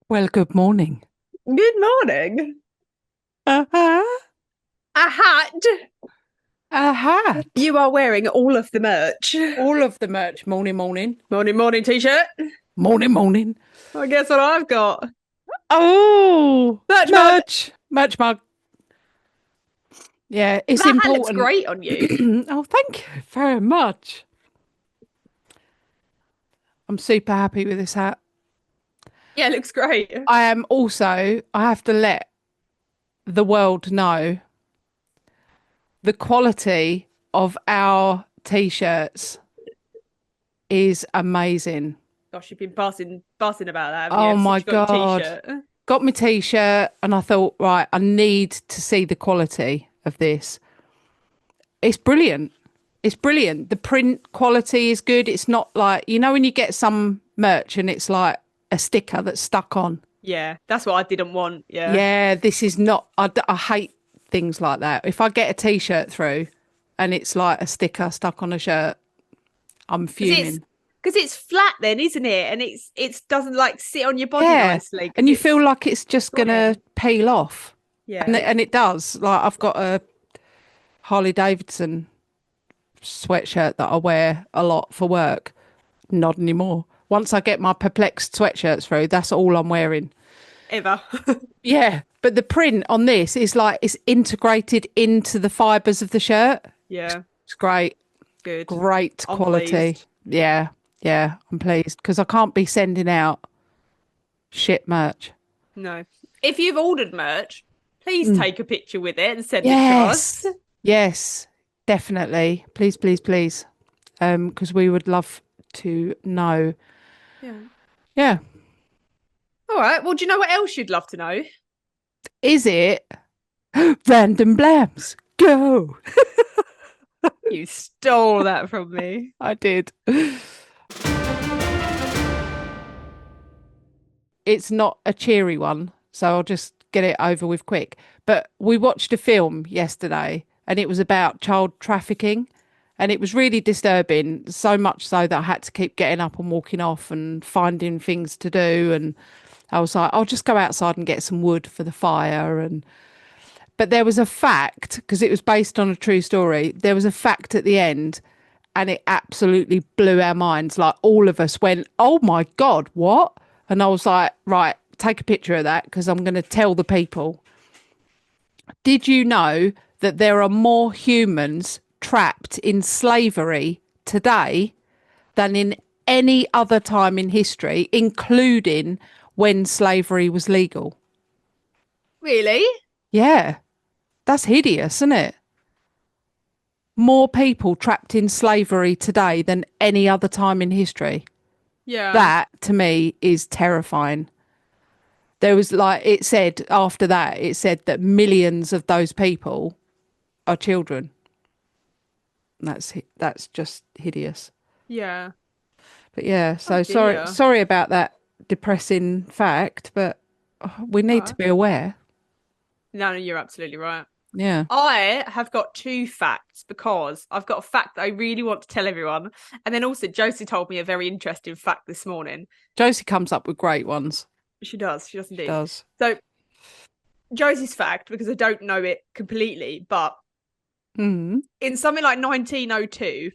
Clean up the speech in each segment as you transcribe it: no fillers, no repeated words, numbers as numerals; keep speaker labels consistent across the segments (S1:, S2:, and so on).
S1: Well, good morning.
S2: Good morning.
S1: Uh-huh.
S2: A hat.
S1: A hat.
S2: You are wearing all of the merch.
S1: All of the merch. Morning, morning.
S2: Morning, morning t-shirt.
S1: Morning, morning.
S2: I guess what I've got.
S1: Oh,
S2: Merch mug.
S1: merch. Merch mug. Yeah, it's
S2: That hat looks
S1: important.
S2: great on you.
S1: Oh, thank you very much. I'm super happy with this hat.
S2: Yeah, it looks great.
S1: I am also, I have to let the world know the quality of our t-shirts is amazing.
S2: Gosh, you've been passing about that, haven't you?
S1: Oh
S2: Ever
S1: my
S2: since you got your
S1: God.
S2: t-shirt.
S1: Got my t-shirt and I thought, right, I need to see the quality of this. It's brilliant. It's brilliant. The print quality is good. It's not like, when you get some merch and it's like a sticker that's stuck on.
S2: Yeah, that's what I didn't want. Yeah.
S1: Yeah, this is not, I hate things like that. If I get a t-shirt through and it's like a sticker stuck on a shirt, I'm
S2: Because it's
S1: fuming.
S2: because it's flat then, isn't it? And it doesn't like sit on your body
S1: Yeah.
S2: nicely because
S1: And you feel
S2: it's
S1: like it's just gonna
S2: trim.
S1: peel off. And
S2: Yeah.
S1: it does. Like I've got a Harley Davidson sweatshirt that I wear a lot for work. Not anymore. Once I get my perplexed sweatshirts through, that's all I'm wearing.
S2: Ever.
S1: Yeah, but the print on this is like it's integrated into the fibres of the shirt.
S2: Yeah.
S1: It's great,
S2: Good.
S1: great
S2: I'm
S1: quality.
S2: pleased.
S1: Yeah, yeah, I'm pleased because I can't be sending out shit merch.
S2: No. If you've ordered merch, please
S1: Mm.
S2: take a picture with it and send it to us.
S1: Yes, yes, definitely. Please, please, please. Because we would love to know.
S2: Yeah.
S1: Yeah.
S2: All right. Well, do you know what else you'd love to know?
S1: Is it random blams? Go.
S2: You stole that from me.
S1: I did. It's not a cheery one, so I'll just get it over with quick. But we watched a film yesterday and it was about child trafficking and it was really disturbing, so much so that I had to keep getting up and walking off and finding things to do. And I was like, I'll just go outside and get some wood for the fire. And but there was a fact, because it was based on a true story, there was a fact at the end and it absolutely blew our minds. Like all of us went, oh my God, what? And I was like, right, take a picture of that because I'm going to tell the people. Did you know that there are more humans trapped in slavery today than in any other time in history, including when slavery was legal?
S2: Really?
S1: Yeah, that's hideous, isn't it? More people trapped in slavery today than any other time in history.
S2: Yeah.
S1: That to me is terrifying. There was like it said after that, it said that millions of those people are children. That's just hideous.
S2: Yeah.
S1: But yeah,
S2: Oh
S1: so
S2: dear.
S1: sorry about that depressing fact, but we
S2: All
S1: need to
S2: right.
S1: be aware.
S2: No, no, you're absolutely right.
S1: Yeah.
S2: I have got two facts because I've got a fact that I really want to tell everyone. And then also Josie told me a very interesting fact this morning.
S1: Josie comes up with great ones.
S2: She does
S1: She
S2: indeed.
S1: does.
S2: So Josie's fact, because I don't know it completely, but
S1: Mm.
S2: in something like 1902,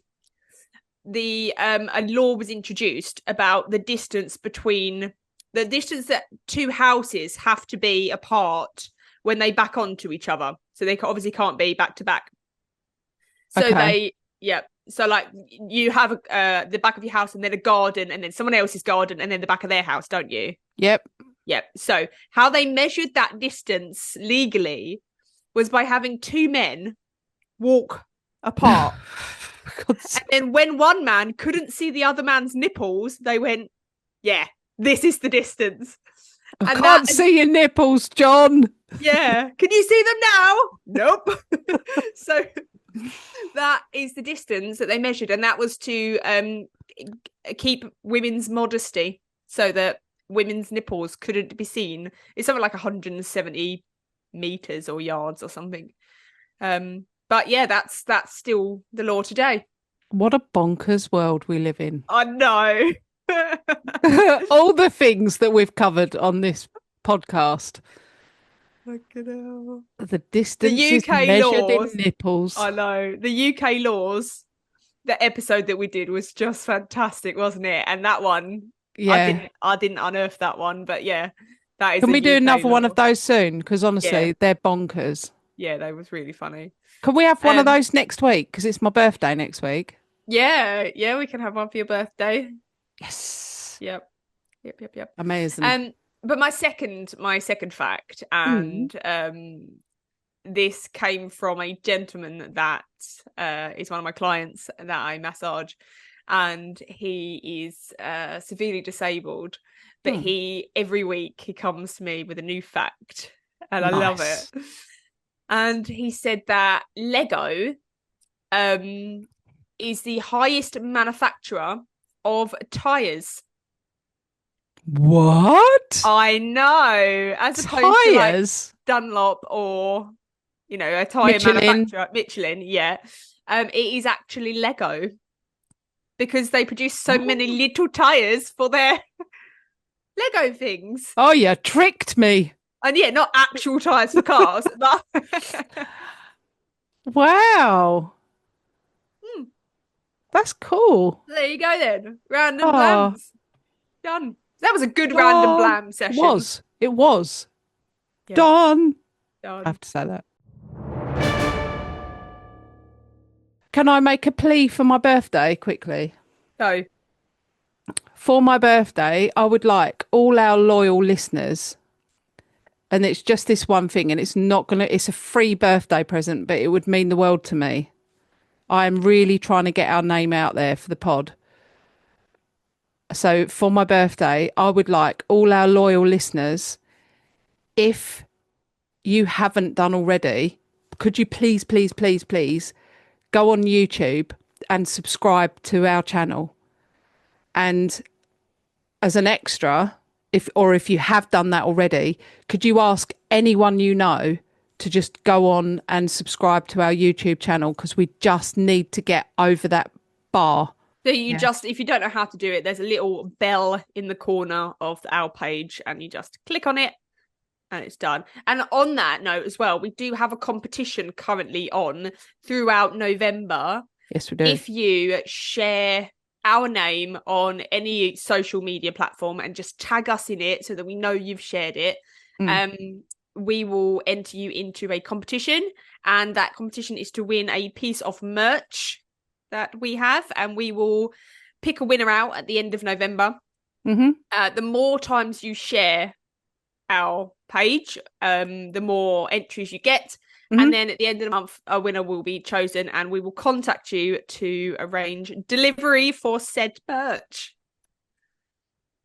S2: the a law was introduced about the distance that two houses have to be apart when they back onto each other. So they obviously can't be back to back. So
S1: Okay.
S2: yeah. So like you have the back of your house and then a garden and then someone else's garden and then the back of their house, don't you?
S1: Yep.
S2: Yep. So how they measured that distance legally was by having two men walk apart. And then when one man couldn't see the other man's nipples, they went, yeah, this is the distance.
S1: I
S2: And that,
S1: can't see your nipples, John.
S2: yeah, can you see them now? Nope. So that is the distance that they measured. And that was to keep women's modesty so that women's nipples couldn't be seen. It's something like 170 meters or yards or something. But yeah, that's still the law today.
S1: What a bonkers world we live in.
S2: I know.
S1: All the things that we've covered on this podcast.
S2: Fucking hell.
S1: The distance
S2: The
S1: is
S2: UK
S1: measured in
S2: laws.
S1: nipples.
S2: I know. The UK laws, the episode that we did was just fantastic, wasn't it? And that one,
S1: Yeah.
S2: I didn't unearth that one, but yeah, that is
S1: Can
S2: a
S1: we do
S2: UK
S1: another one
S2: law.
S1: of those soon? Because honestly,
S2: Yeah.
S1: they're bonkers.
S2: Yeah, that was really funny.
S1: Can we have one of
S2: Um,
S1: those next week? Because it's my birthday next week.
S2: yeah, we can have one for your birthday.
S1: Yes.
S2: Yep. Yep.
S1: Amazing.
S2: But my second fact, and this came from a gentleman that is one of my clients that I massage, and he is severely disabled, but he every week he comes to me with a new fact, and I love it. And he said that Lego is the highest manufacturer of tires.
S1: What?
S2: I know, as opposed to like Dunlop or a tire manufacturer, Michelin. Yeah, it is actually Lego, because they produce so many little tires for their Lego things.
S1: Oh, you tricked me.
S2: And yeah, not actual tires for cars. But
S1: wow. That's cool.
S2: There you go then. Random blams. Done. That was a good random blam session.
S1: It was. Yeah. Done. I have to say that. Can I make a plea for my birthday quickly?
S2: Go.
S1: For my birthday, I would like all our loyal listeners, and it's just this one thing, and it's a free birthday present, but it would mean the world to me. I am really trying to get our name out there for the pod. So for my birthday, I would like all our loyal listeners, if you haven't done already, could you please go on YouTube and subscribe to our channel? And as an extra, if you have done that already, could you ask anyone you know to just go on and subscribe to our YouTube channel? Because we just need to get over that bar.
S2: So if you don't know how to do it, there's a little bell in the corner of our page, and you just click on it and it's done. And on that note as well, we do have a competition currently on throughout November.
S1: Yes, we do.
S2: If you share our name on any social media platform and just tag us in it so that we know you've shared it, we will enter you into a competition, and that competition is to win a piece of merch that we have, and we will pick a winner out at the end of November. The more times you share our page, the more entries you get, and then at the end of the month a winner will be chosen, and we will contact you to arrange delivery for said merch.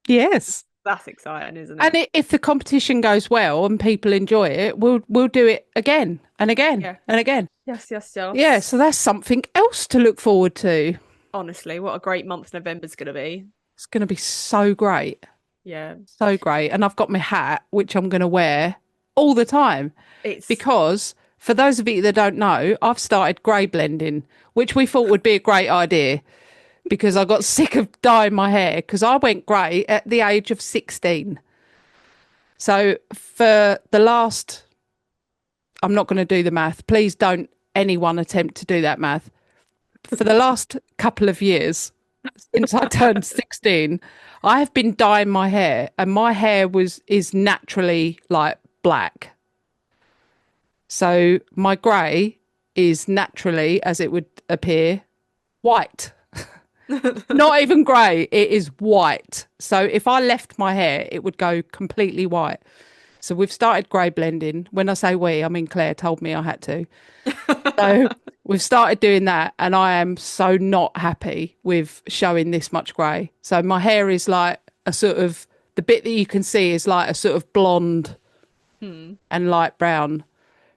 S1: Yes,
S2: that's exciting, isn't it?
S1: And if the competition goes well and people enjoy it, we'll do it again and again and again.
S2: Yes.
S1: Yeah, so that's something else to look forward to.
S2: Honestly, what a great month November's going to be.
S1: It's going to be so great.
S2: Yeah.
S1: So great. And I've got my hat, which I'm going to wear all the time. Because for those of you that don't know, I've started grey blending, which we thought would be a great idea, because I got sick of dyeing my hair, because I went grey at the age of 16. So for the last, I'm not going to do the math. Please don't anyone attempt to do that math. For the last couple of years, since I turned 16, I have been dyeing my hair, and my hair is naturally like black. So my grey is naturally, as it would appear, white. Not even grey, it is white. So if I left my hair, it would go completely white. So we've started grey blending. When I say we, I mean Claire told me I had to. So we've started doing that, and I am so not happy with showing this much grey. So my hair is like a sort of, the bit that you can see is like a sort of blonde and light brown.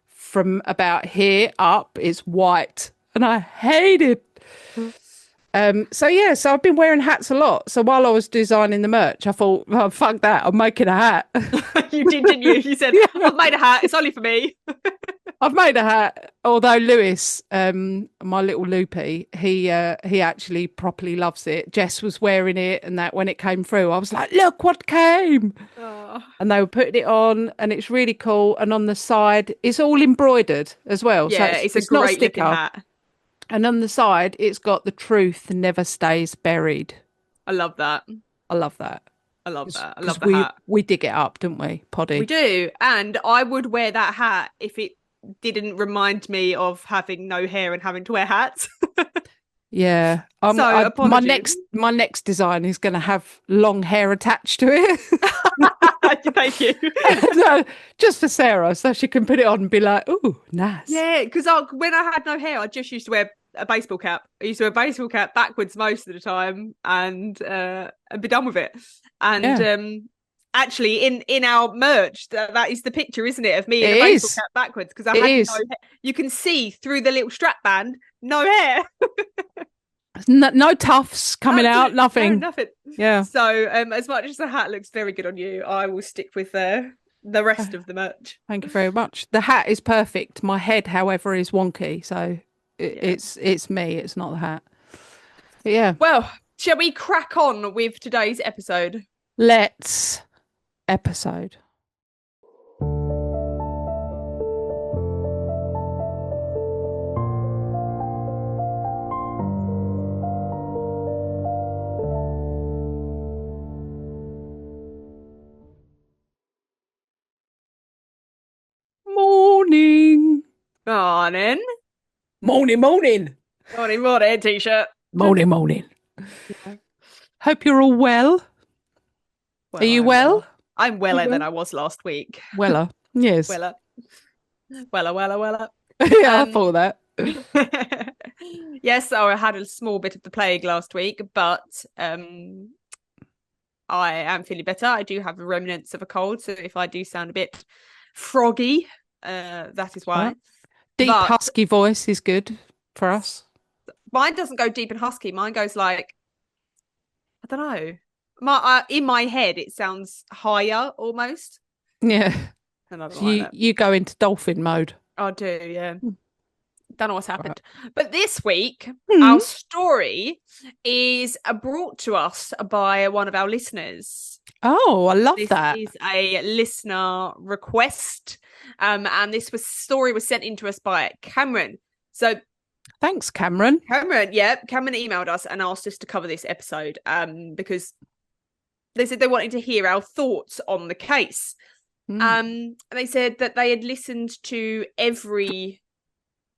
S1: From about here up, it's white, and I hate it. So I've been wearing hats a lot. So while I was designing the merch, I thought, oh, fuck that, I'm making a hat.
S2: You did, didn't you? You said, I've made a hat, it's only for me.
S1: I've made a hat. Although Lewis, my little loopy, he actually properly loves it. Jess was wearing it, and that when it came through, I was like, "Look what came!"
S2: Oh.
S1: And they were putting it on, and it's really cool. And on the side, it's all embroidered as well, so
S2: Yeah, it's a
S1: it's not a
S2: great looking
S1: sticker.
S2: hat.
S1: And on the side, it's got "The truth never stays buried."
S2: I love that.
S1: I love that
S2: I love that. I love
S1: because
S2: the hat.
S1: we dig it up, don't we,
S2: We
S1: Poddy?
S2: do. And I would wear that hat if it didn't remind me of having no hair and having to wear hats.
S1: Yeah.
S2: So
S1: My
S2: apologies.
S1: next design is going to have long hair attached to it.
S2: Thank you.
S1: No, just for Sarah, so she can put it on and be like, "Oh, nice."
S2: Yeah, because when I had no hair, I just used to wear a baseball cap. I used to wear a baseball cap backwards most of the time and be done with it. And
S1: Yeah,
S2: actually, in our merch, that is the picture, isn't it, of me in
S1: it
S2: a baseball
S1: is.
S2: cap backwards because I
S1: It
S2: had no
S1: is.
S2: hair. You can see through the little strap band, no hair.
S1: No, no tufts coming out,
S2: Absolutely, no,
S1: nothing.
S2: nothing.
S1: Yeah.
S2: So, as much as the hat looks very good on you, I will stick with the rest of the merch.
S1: Thank you very much. The hat is perfect. My head, however, is wonky, so
S2: Yeah.
S1: it's me. It's not the hat. But yeah,
S2: Well, shall we crack on with today's episode?
S1: let's episode. Morning.
S2: Morning.
S1: Morning, morning.
S2: Morning, morning, t-shirt.
S1: Morning, morning.
S2: Yeah.
S1: Hope you're all well.
S2: Well,
S1: Are you well?
S2: I'm weller
S1: You
S2: than
S1: well?
S2: I was last week.
S1: Weller. Yes.
S2: Weller. Weller.
S1: Yeah, I thought that.
S2: Yes, so I had a small bit of the plague last week, but I am feeling better. I do have the remnants of a cold, so if I do sound a bit froggy, that is why.
S1: Right. Deep
S2: But
S1: husky voice is good for us.
S2: mine doesn't go deep and husky. Mine goes like, I don't know. In my head, it sounds higher almost.
S1: Yeah.
S2: And I don't
S1: So
S2: like that.
S1: you go into dolphin mode.
S2: I do, yeah. Don't know what's happened.
S1: Right.
S2: But this week,
S1: Hmm.
S2: our story is brought to us by one of our listeners.
S1: Oh, I love
S2: This
S1: that.
S2: is a listener request. And this story was sent in to us by Cameron. So
S1: Thanks, Cameron.
S2: Cameron emailed us and asked us to cover this episode because they said they wanted to hear our thoughts on the case. And they said that they had listened to every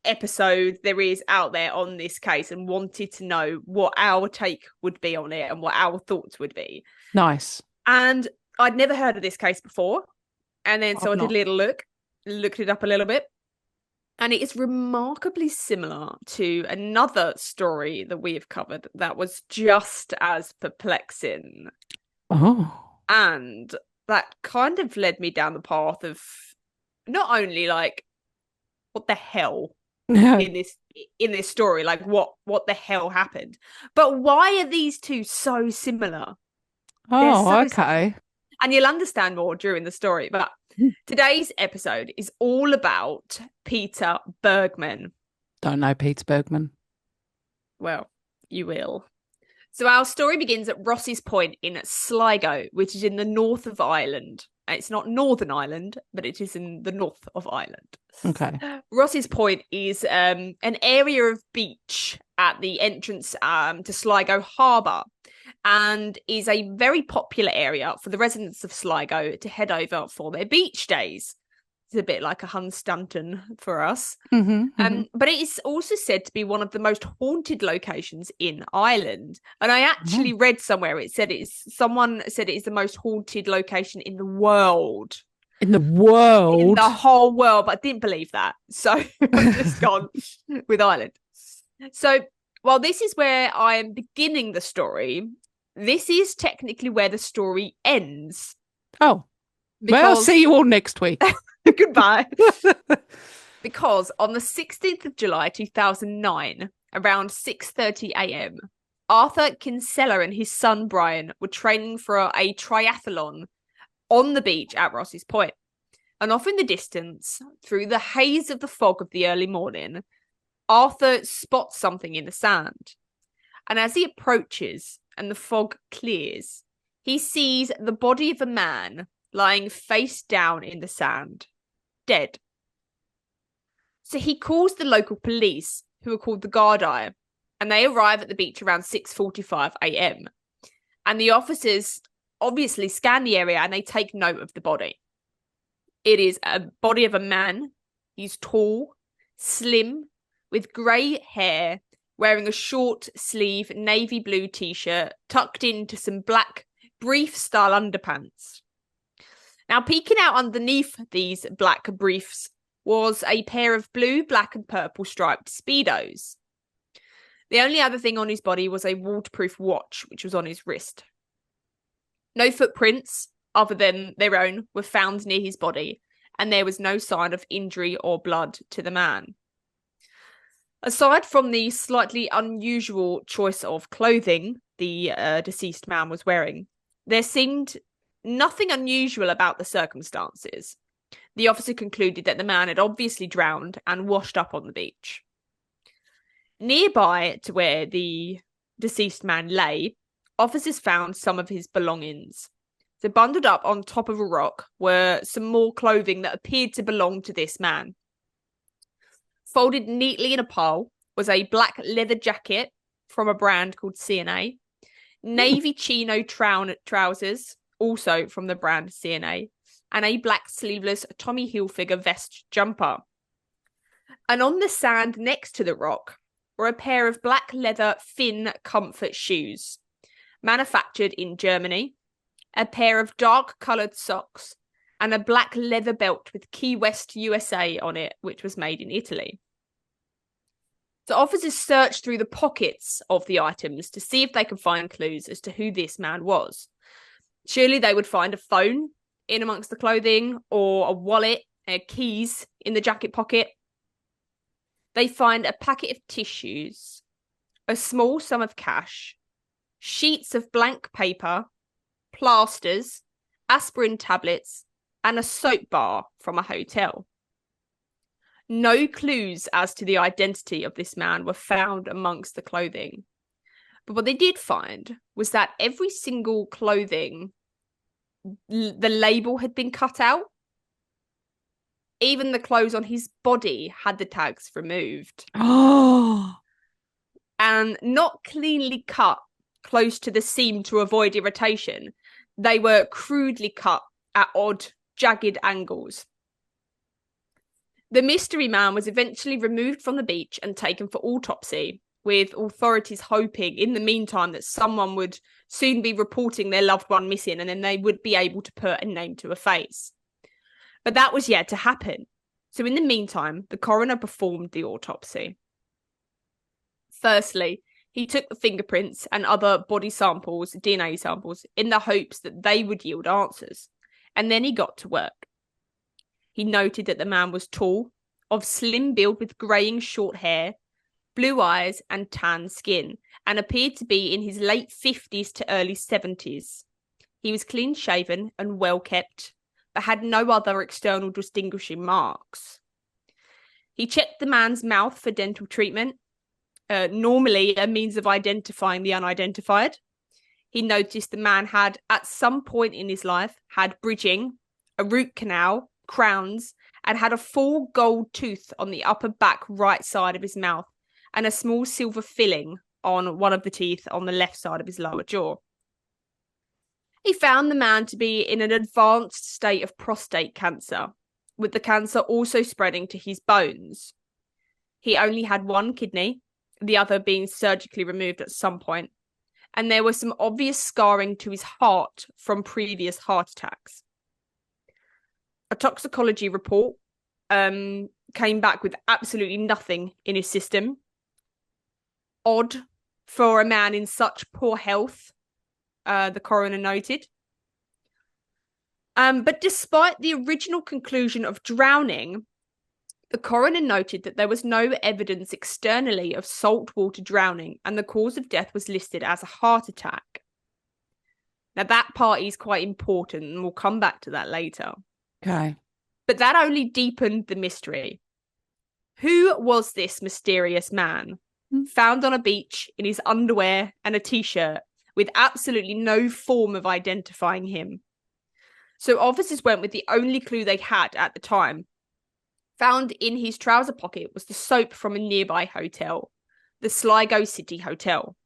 S2: episode there is out there on this case and wanted to know what our take would be on it and what our thoughts would be.
S1: Nice.
S2: And I'd never heard of this case before. And then so I did a little looked it up a little bit. And it is remarkably similar to another story that we have covered that was just as perplexing.
S1: Oh.
S2: And that kind of led me down the path of not only like, what the hell in this story, like what the hell happened, but why are these two so similar?
S1: Oh, okay.
S2: And you'll understand more during the story. But today's episode is all about Peter Bergmann.
S1: Don't know Peter Bergmann.
S2: Well, you will. So our story begins at Ross's Point in Sligo, which is in the north of Ireland. It's not Northern Ireland, but it is in the north of Ireland.
S1: Okay.
S2: Ross's Point is an area of beach at the entrance to Sligo Harbour and is a very popular area for the residents of Sligo to head over for their beach days. It's a bit like a Hunstanton for us. But it is also said to be one of the most haunted locations in Ireland. And I actually read somewhere someone said it is the most haunted location in the world.
S1: In the world?
S2: In the whole world. But I didn't believe that. So I've just gone with Ireland. So while this is where I am beginning the story, this is technically where the story ends.
S1: Oh. Well, I'll see you all next week.
S2: Goodbye. Because on the 16th of July 2009, around 6:30 a.m., Arthur Kinsella and his son Brian were training for a triathlon on the beach at Ross's Point. And off in the distance, through the haze of the fog of the early morning, Arthur spots something in the sand. And as he approaches and the fog clears, he sees the body of a man lying face down in the sand, dead. So he calls the local police, who are called the Gardaí, and they arrive at the beach around 6:45 a.m. And the officers obviously scan the area and they take note of the body. It is a body of a man. He's tall, slim, with grey hair, wearing a short sleeve navy blue t-shirt tucked into some black brief style underpants. Now, peeking out underneath these black briefs was a pair of blue, black and purple striped Speedos. The only other thing on his body was a waterproof watch, which was on his wrist. No footprints, other than their own, were found near his body, and there was no sign of injury or blood to the man. Aside from the slightly unusual choice of clothing the deceased man was wearing, there seemed nothing unusual about the circumstances. The officer concluded that the man had obviously drowned and washed up on the beach. Nearby to where the deceased man lay, officers found some of his belongings. So bundled up on top of a rock were some more clothing that appeared to belong to this man. Folded neatly in a pile was a black leather jacket from a brand called C&A, navy chino trousers, also from the brand C&A, and a black sleeveless Tommy Hilfiger vest jumper. And on the sand next to the rock were a pair of black leather Finn comfort shoes, manufactured in Germany, a pair of dark-coloured socks, and a black leather belt with Key West, USA on it, which was made in Italy. So officers searched through the pockets of the items to see if they could find clues as to who this man was. Surely they would find a phone in amongst the clothing, or a wallet, keys in the jacket pocket. They find a packet of tissues, a small sum of cash, sheets of blank paper, plasters, aspirin tablets, and a soap bar from a hotel. No clues as to the identity of this man were found amongst the clothing. But what they did find was that every single clothing, the label had been cut out. Even the clothes on his body had the tags removed.
S1: Oh,
S2: And not cleanly cut close to the seam to avoid irritation. They were crudely cut at odd, jagged angles. The mystery man was eventually removed from the beach and taken for autopsy, with authorities hoping in the meantime that someone would soon be reporting their loved one missing, and then they would be able to put a name to a face. But that was yet to happen. So in the meantime, the coroner performed the autopsy. Firstly, he took the fingerprints and other body samples, DNA samples, in the hopes that they would yield answers. And then he got to work. He noted that the man was tall, of slim build with greying short hair, blue eyes and tan skin, and appeared to be in his late 50s to early 70s. He was clean-shaven and well-kept, but had no other external distinguishing marks. He checked the man's mouth for dental treatment, normally a means of identifying the unidentified. He noticed the man had, at some point in his life, had bridging, a root canal, crowns, and had a full gold tooth on the upper back right side of his mouth, and a small silver filling on one of the teeth on the left side of his lower jaw. He found the man to be in an advanced state of prostate cancer, with the cancer also spreading to his bones. He only had one kidney, the other being surgically removed at some point, and there was some obvious scarring to his heart from previous heart attacks. A toxicology report came back with absolutely nothing in his system. Odd for a man in such poor health, the coroner noted. But despite the original conclusion of drowning, the coroner noted that there was no evidence externally of saltwater drowning, and the cause of death was listed as a heart attack. Now, that part is quite important, and we'll come back to that later.
S1: okay.
S2: But that only deepened the mystery. Who was this mysterious man found on a beach in his underwear and a t-shirt with absolutely no form of identifying him? So officers went with the only clue they had at the time. Found in his trouser pocket was the soap from a nearby hotel, the Sligo City Hotel.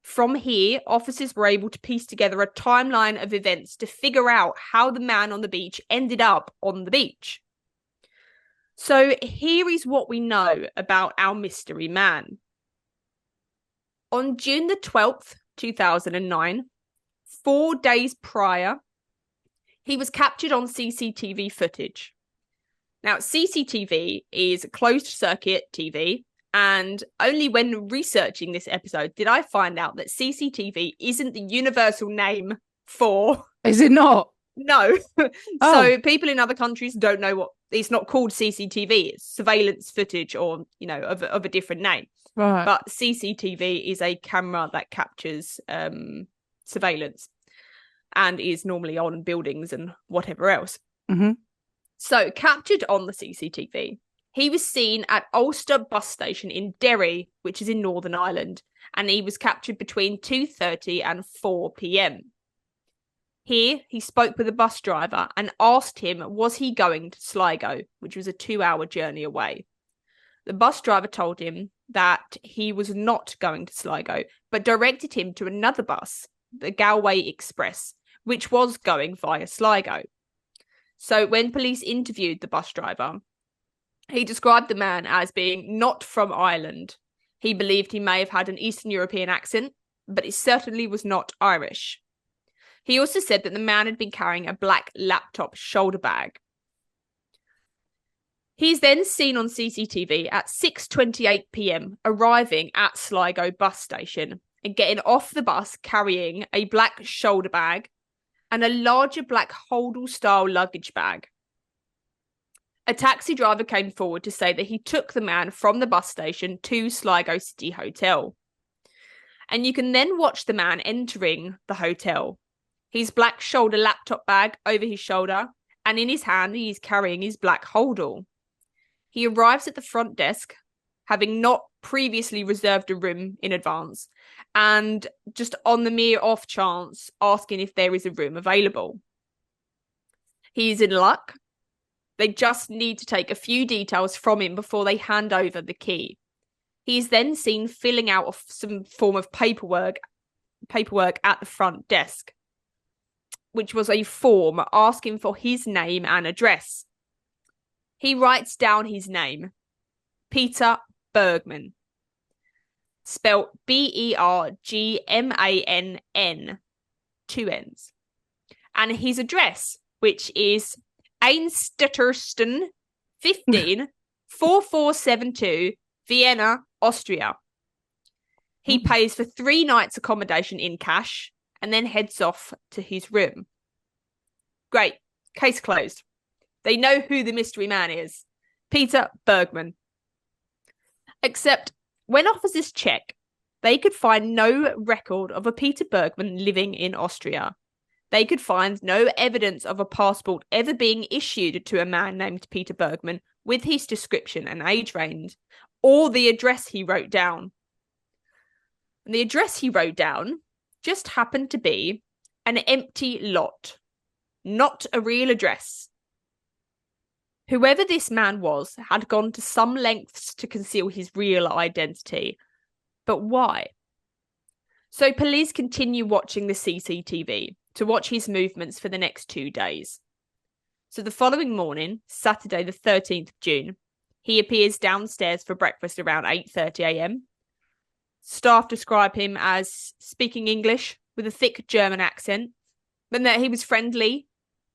S2: From here, officers were able to piece together a timeline of events to figure out how the man on the beach ended up on the beach. So here is what we know about our mystery man. On June the 12th, 2009, 4 days prior, he was captured on CCTV footage. Now, CCTV is closed circuit TV, and only when researching this episode did I find out that CCTV isn't the universal name for...
S1: Is it not?
S2: No. So people in other countries don't know what... It's not called CCTV. It's surveillance footage or, of a different name.
S1: Right.
S2: But CCTV is a camera that captures surveillance and is normally on buildings and whatever else.
S1: Mm-hmm.
S2: So, captured on the CCTV, he was seen at Ulster bus station in Derry, which is in Northern Ireland, and he was captured between 2:30 and 4 p.m. Here, he spoke with a bus driver and asked him, was he going to Sligo, which was a 2-hour journey away. The bus driver told him that he was not going to Sligo, but directed him to another bus, the Galway Express, which was going via Sligo. So when police interviewed the bus driver, he described the man as being not from Ireland. He believed he may have had an Eastern European accent, but it certainly was not Irish. He also said that the man had been carrying a black laptop shoulder bag. He's then seen on CCTV at 6:28 p.m. arriving at Sligo bus station and getting off the bus carrying a black shoulder bag and a larger black holdall-style luggage bag. A taxi driver came forward to say that he took the man from the bus station to Sligo City Hotel. And you can then watch the man entering the hotel. His black shoulder laptop bag over his shoulder, and in his hand he is carrying his black holdall. He arrives at the front desk, having not previously reserved a room in advance, and just on the mere off chance asking if there is a room available. He's in luck. They just need to take a few details from him before they hand over the key. He is then seen filling out some form of paperwork at the front desk, which was a form asking for his name and address. He writes down his name, Peter Bergmann, spelled Bergmann, 2 N's, and his address, which is Einstettersten 15 4472 Vienna, Austria. He pays for 3 nights accommodation in cash and then heads off to his room. Great. Case closed. They know who the mystery man is. Peter Bergmann. Except when officers check, they could find no record of a Peter Bergmann living in Austria. They could find no evidence of a passport ever being issued to a man named Peter Bergmann with his description and age range, or the address he wrote down. And the address he wrote down just happened to be an empty lot, not a real address. Whoever this man was had gone to some lengths to conceal his real identity. But why? So police continue watching the CCTV to watch his movements for the next 2 days. So the following morning, Saturday the 13th of June, he appears downstairs for breakfast around 8:30 a.m. Staff describe him as speaking English with a thick German accent, and that he was friendly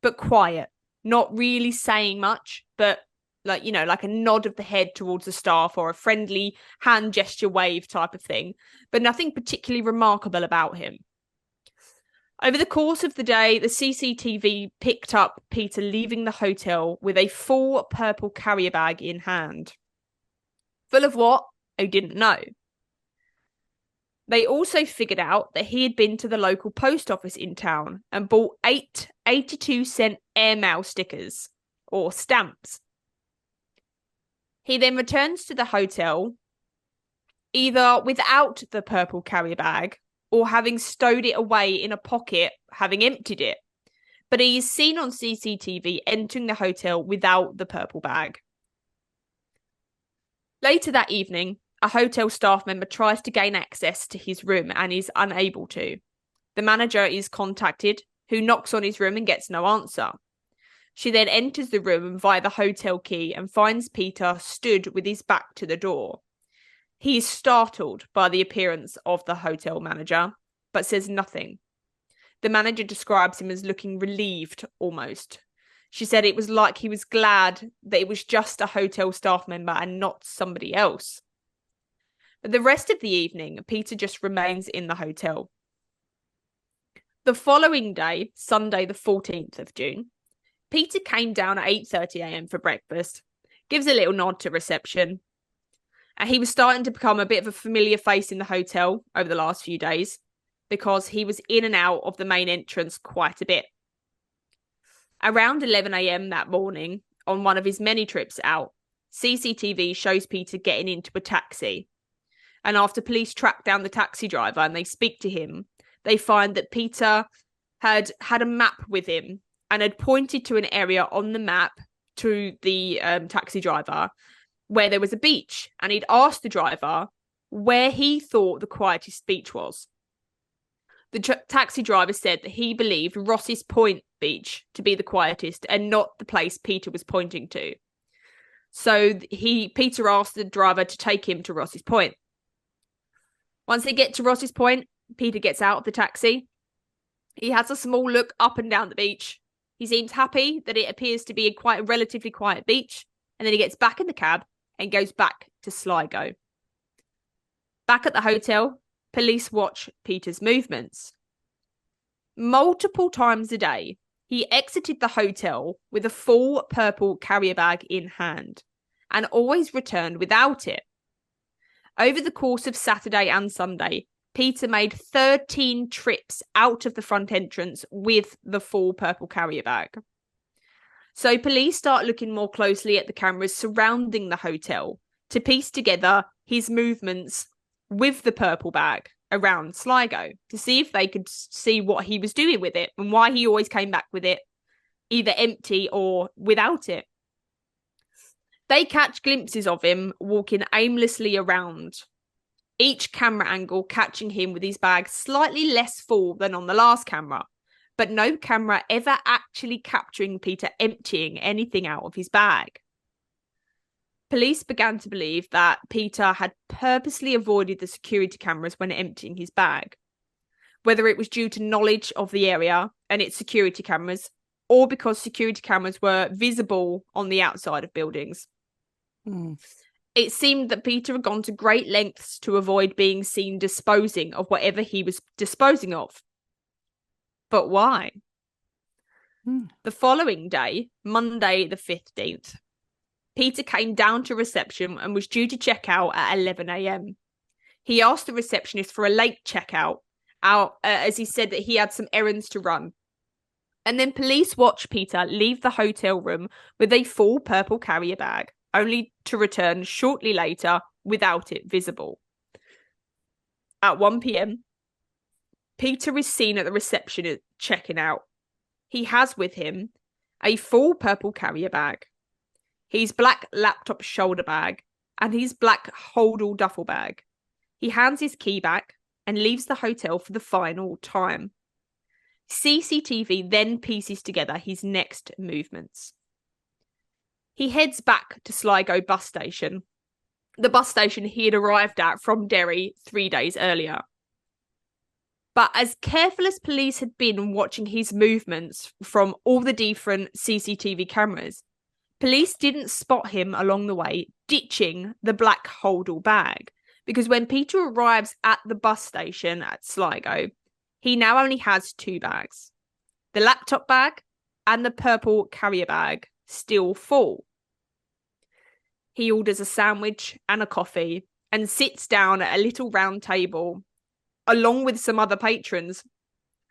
S2: but quiet, not really saying much, but like a nod of the head towards the staff or a friendly hand gesture wave type of thing, but nothing particularly remarkable about him. Over the course of the day, the CCTV picked up Peter leaving the hotel with a full purple carrier bag in hand. Full of what? I didn't know. They also figured out that he had been to the local post office in town and bought 8 82-cent airmail stickers or stamps. He then returns to the hotel either without the purple carrier bag or having stowed it away in a pocket, having emptied it. But he is seen on CCTV entering the hotel without the purple bag. Later that evening, a hotel staff member tries to gain access to his room and is unable to. The manager is contacted, who knocks on his room and gets no answer. She then enters the room via the hotel key and finds Peter stood with his back to the door. He is startled by the appearance of the hotel manager, but says nothing. The manager describes him as looking relieved almost. She said it was like he was glad that it was just a hotel staff member and not somebody else. But the rest of the evening, Peter just remains in the hotel. The following day, Sunday the 14th of June, Peter came down at 8:30 a.m. for breakfast, gives a little nod to reception. And he was starting to become a bit of a familiar face in the hotel over the last few days because he was in and out of the main entrance quite a bit. Around 11 a.m. that morning, on one of his many trips out, CCTV shows Peter getting into a taxi. And after police track down the taxi driver and they speak to him, they find that Peter had a map with him and had pointed to an area on the map to the taxi driver where there was a beach. And he'd asked the driver where he thought the quietest beach was. The taxi driver said that he believed Ross's Point Beach to be the quietest and not the place Peter was pointing to. So Peter asked the driver to take him to Ross's Point. Once they get to Ross's Point, Peter gets out of the taxi. He has a small look up and down the beach. He seems happy that it appears to be a relatively quiet beach, and then he gets back in the cab and goes back to Sligo. Back at the hotel, police watch Peter's movements. Multiple times a day, he exited the hotel with a full purple carrier bag in hand and always returned without it. Over the course of Saturday and Sunday, Peter made 13 trips out of the front entrance with the full purple carrier bag. So police start looking more closely at the cameras surrounding the hotel to piece together his movements with the purple bag around Sligo to see if they could see what he was doing with it and why he always came back with it, either empty or without it. They catch glimpses of him walking aimlessly around, each camera angle catching him with his bag slightly less full than on the last camera, but no camera ever actually capturing Peter emptying anything out of his bag. Police began to believe that Peter had purposely avoided the security cameras when emptying his bag, whether it was due to knowledge of the area and its security cameras, or because security cameras were visible on the outside of buildings. It seemed that Peter had gone to great lengths to avoid being seen disposing of whatever he was disposing of. But why? The following day, Monday the 15th, Peter came down to reception and was due to check out at 11 a.m. He asked the receptionist for a late checkout, as he said that he had some errands to run. And then police watched Peter leave the hotel room with a full purple carrier bag, only to return shortly later without it visible. At 1 p.m, Peter is seen at the reception checking out. He has with him a full purple carrier bag, his black laptop shoulder bag, and his black holdall duffel bag. He hands his key back and leaves the hotel for the final time. CCTV then pieces together his next movements. He heads back to Sligo bus station, the bus station he had arrived at from Derry 3 days earlier. But as careful as police had been watching his movements from all the different CCTV cameras, police didn't spot him along the way ditching the black holdall bag, because when Peter arrives at the bus station at Sligo, he now only has 2 bags, the laptop bag and the purple carrier bag still full. He orders a sandwich and a coffee and sits down at a little round table along with some other patrons,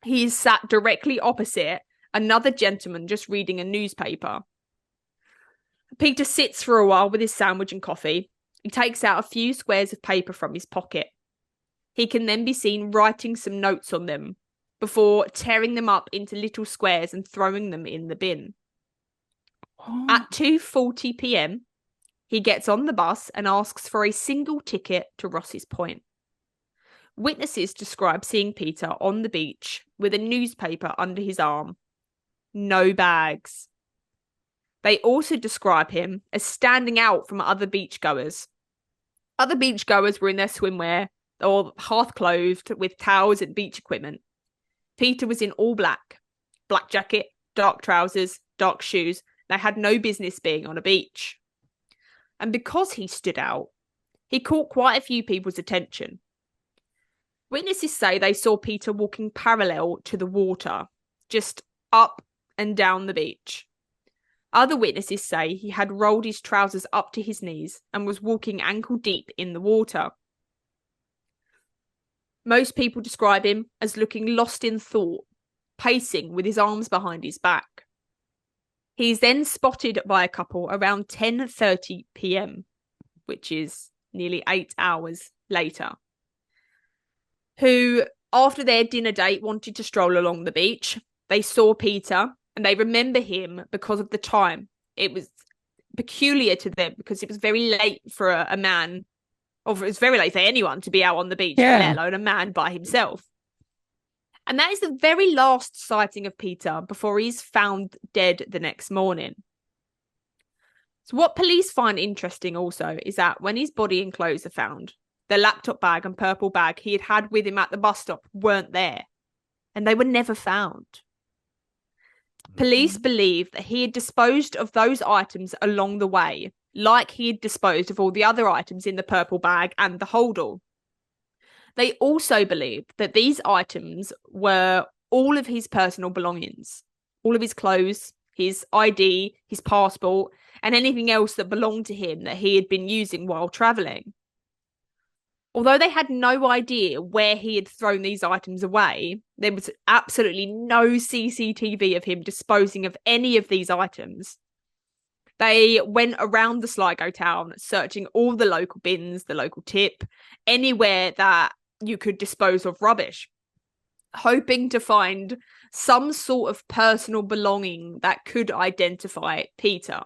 S2: he is sat directly opposite another gentleman just reading a newspaper. Peter sits for a while with his sandwich and coffee. He takes out a few squares of paper from his pocket. He can then be seen writing some notes on them before tearing them up into little squares and throwing them in the bin.
S1: Oh.
S2: At 2:40 p.m, he gets on the bus and asks for a single ticket to Ross's Point. Witnesses describe seeing Peter on the beach with a newspaper under his arm. No bags. They also describe him as standing out from other beachgoers. Other beachgoers were in their swimwear or half-clothed with towels and beach equipment. Peter was in all black. Black jacket, dark trousers, dark shoes. They had no business being on a beach. And because he stood out, he caught quite a few people's attention. Witnesses say they saw Peter walking parallel to the water, just up and down the beach. Other witnesses say he had rolled his trousers up to his knees and was walking ankle deep in the water. Most people describe him as looking lost in thought, pacing with his arms behind his back. He's then spotted by a couple around 10:30 p.m, which is nearly 8 hours later, who, after their dinner date, wanted to stroll along the beach. They saw Peter and they remember him because of the time. It was peculiar to them because it was very late for a man, or it was very late for anyone to be out on the beach, let alone a man by himself. And that is the very last sighting of Peter before he's found dead the next morning. So what police find interesting also is that when his body and clothes are found, the laptop bag and purple bag he had with him at the bus stop weren't there, and they were never found. Police believe that he had disposed of those items along the way, like he had disposed of all the other items in the purple bag and the holdall. They also believed that these items were all of his personal belongings, all of his clothes, his ID, his passport, and anything else that belonged to him that he had been using while travelling. Although they had no idea where he had thrown these items away, there was absolutely no CCTV of him disposing of any of these items. They went around the Sligo town, searching all the local bins, the local tip, anywhere that you could dispose of rubbish, hoping to find some sort of personal belonging that could identify Peter.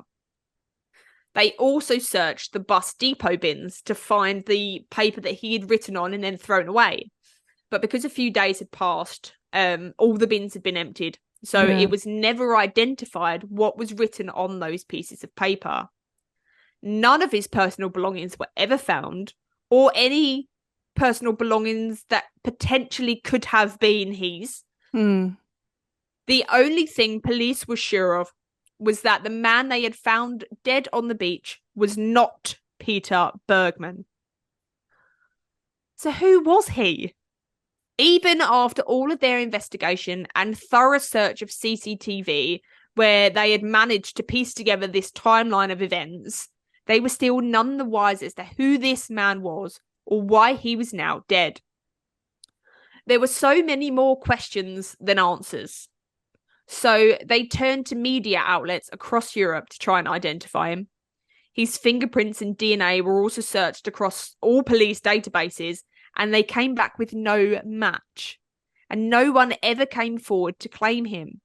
S2: They also searched the bus depot bins to find the paper that he had written on and then thrown away. But because a few days had passed, all the bins had been emptied. So it was never identified what was written on those pieces of paper. None of his personal belongings were ever found, or any personal belongings that potentially could have been his. The only thing police were sure of was that the man they had found dead on the beach was not Peter Bergmann. So who was he? Even after all of their investigation and thorough search of CCTV, where they had managed to piece together this timeline of events, they were still none the wiser as to who this man was or why he was now dead. There were so many more questions than answers. So they turned to media outlets across Europe to try and identify him. His fingerprints and DNA were also searched across all police databases, and they came back with no match. And no one ever came forward to claim him.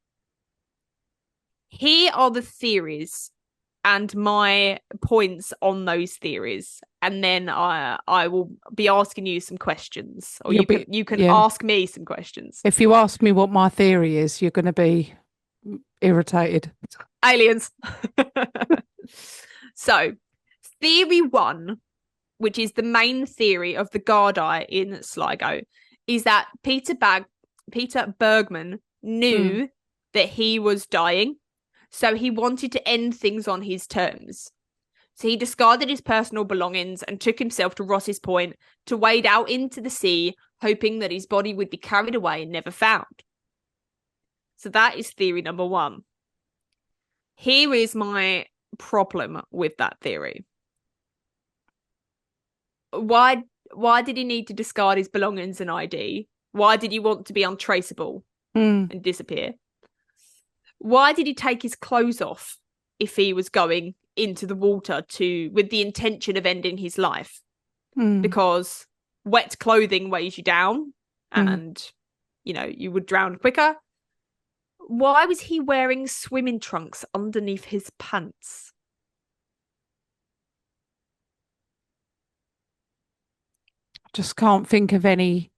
S2: Here are the theories and my points on those theories. And then I will be asking you some questions, or you can ask me some questions.
S1: If you ask me what my theory is, you're going to be irritated.
S2: Aliens. So, theory 1, which is the main theory of the Gardaí in Sligo, is that Peter Bergmann knew that he was dying, so he wanted to end things on his terms. So he discarded his personal belongings and took himself to Ross's Point to wade out into the sea, hoping that his body would be carried away and never found. So that is theory number 1. Here is my problem with that theory. Why Why did he need to discard his belongings and ID? Why did he want to be untraceable and disappear? Why did he take his clothes off if he was going into the water with the intention of ending his life? Because wet clothing weighs you down and, you would drown quicker. Why was he wearing swimming trunks underneath his pants?
S1: Just can't think of any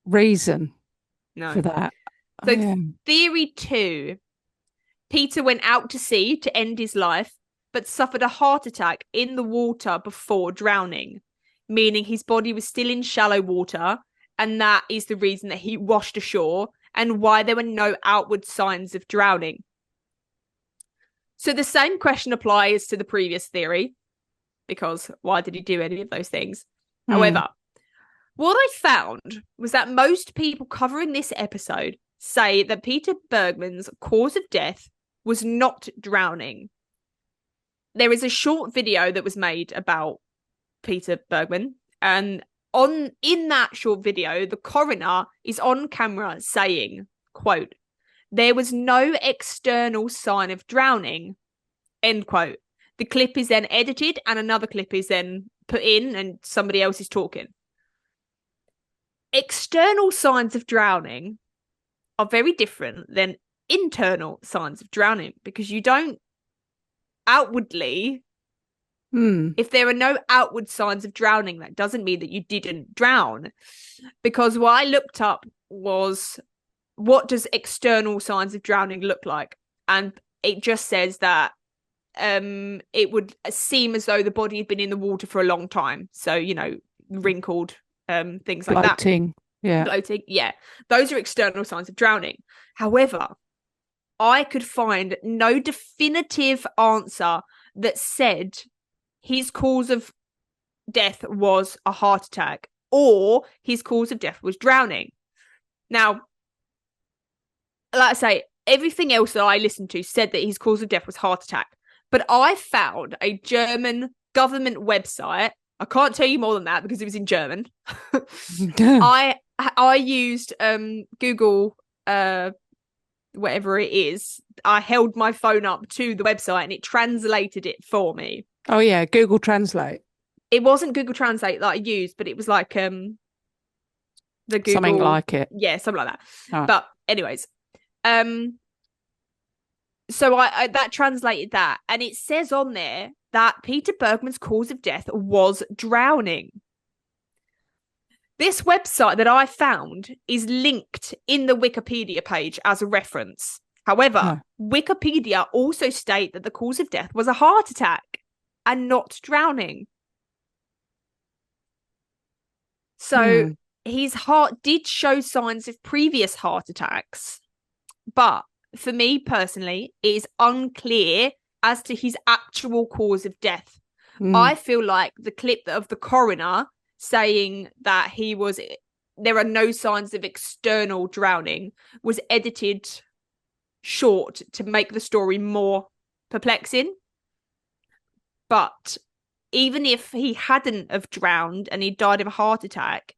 S1: reason for
S2: No.
S1: that.
S2: So theory 2, Peter went out to sea to end his life, but suffered a heart attack in the water before drowning, meaning his body was still in shallow water, and that is the reason that he washed ashore and why there were no outward signs of drowning. So the same question applies to the previous theory, because why did he do any of those things? However, what I found was that most people covering this episode say that Peter Bergmann's cause of death was not drowning. There is a short video that was made about Peter Bergmann, and in that short video, the coroner is on camera saying, quote, "There was no external sign of drowning," end quote. The clip is then edited and another clip is then put in and somebody else is talking. External signs of drowning are very different than internal signs of drowning, because you don't outwardly, if there are no outward signs of drowning, that doesn't mean that you didn't drown. Because what I looked up was, what does external signs of drowning look like? And it just says that it would seem as though the body had been in the water for a long time. So, wrinkled, things like
S1: bloating.
S2: that. Bloating, yeah. Those are external signs of drowning. However, I could find no definitive answer that said his cause of death was a heart attack or his cause of death was drowning. Now, like I say, everything else that I listened to said that his cause of death was heart attack. But I found a German government website. I can't tell you more than that because it was in German. I used Google, whatever it is. I held my phone up to the website and it translated it for me.
S1: Oh yeah, Google Translate.
S2: It wasn't Google Translate that I used, but it was like the Google,
S1: something like it.
S2: Yeah, something like that.
S1: Right.
S2: But anyways, so I that translated that, and it says on there that Peter Bergmann's cause of death was drowning. This website that I found is linked in the Wikipedia page as a reference. However, Wikipedia also state that the cause of death was a heart attack and not drowning. So his heart did show signs of previous heart attacks, but for me personally, it is unclear as to his actual cause of death. I feel like the clip of the coroner saying that there are no signs of external drowning was edited short to make the story more perplexing. But even if he hadn't have drowned and he died of a heart attack,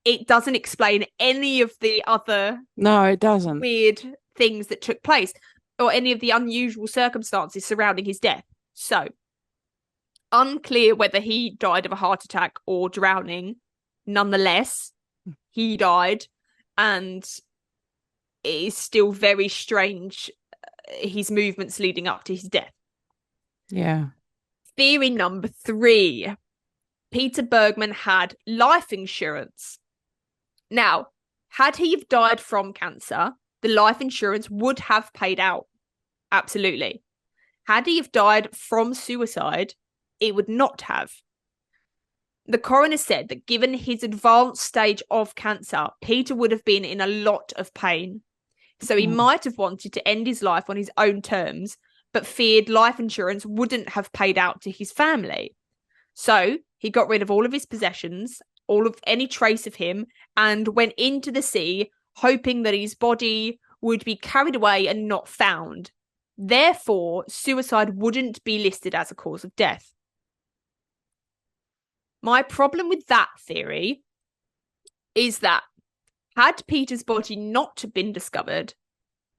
S2: it doesn't explain any of the other
S1: it doesn't.
S2: Weird things that took place or any of the unusual circumstances surrounding his death. So, unclear whether he died of a heart attack or drowning. Nonetheless, he died, and it is still very strange, his movements leading up to his death.
S1: Yeah.
S2: Theory number 3. Peter Bergmann had life insurance. Now, had he have died from cancer, the life insurance would have paid out. Absolutely. Had he have died from suicide, it would not have. The coroner said that given his advanced stage of cancer, Peter would have been in a lot of pain. So he might have wanted to end his life on his own terms, but feared life insurance wouldn't have paid out to his family. So he got rid of all of his possessions, all of any trace of him, and went into the sea, hoping that his body would be carried away and not found. Therefore, suicide wouldn't be listed as a cause of death. My problem with that theory is that had Peter's body not been discovered,